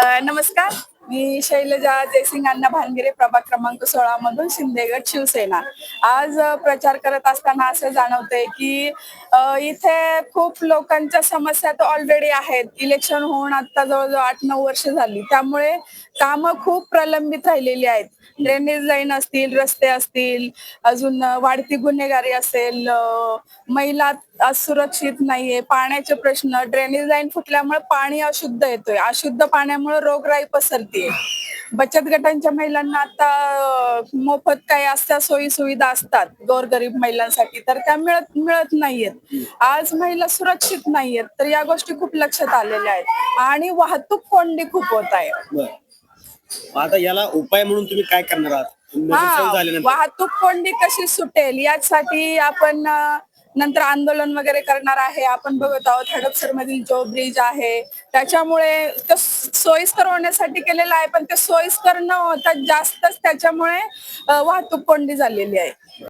नमस्कार. मी शैलजा जयसिंग अण्णा भानगिरे, प्रभाग क्रमांक 16 मधून शिंदेगड शिवसेना. आज प्रचार करत असताना असं जाणवतंय की इथे खूप लोकांच्या समस्या तर ऑलरेडी आहेत. इलेक्शन होऊन आता जवळजवळ 8-9 वर्ष झाली. त्यामुळे कामं खूप प्रलंबित राहिलेली आहेत. ड्रेनेज लाईन असतील, रस्ते असतील, अजून वाढती गुन्हेगारी असेल, महिला असुरक्षित नाहीये, पाण्याचे प्रश्न, ड्रेनेज लाईन फुटल्यामुळे पाणी अशुद्ध येतोय, अशुद्ध पाण्यामुळे रोगराई पसरतीये. बचत गटांच्या महिलांना आता मोफत काही अशा सोयी सुविधा असतात गोरगरीब महिलांसाठी, तर त्या मिळत मिळत नाहीयेत. आज महिला सुरक्षित नाहीयेत, तर या गोष्टी खूप लक्षात आलेल्या आहेत आणि वाहतूक कोंडी खूप होत आहे. बरं. आता याला उपाय म्हणून तुम्ही काय करणार आहात? नगरसेवक झाल्यानंतर वाहतूक कोंडी कशी सुटेल यासाठी आपण नंतर आंदोलन वगैरे करणार आहे. आपण बघत आहोत हडपसर मधील जो ब्रिज आहे त्याच्यामुळे तो सोयीस्कर होण्यासाठी केलेला आहे, पण ते सोयीस्कर न होता जास्तच त्याच्यामुळे वाहतूक कोंडी झालेली आहे.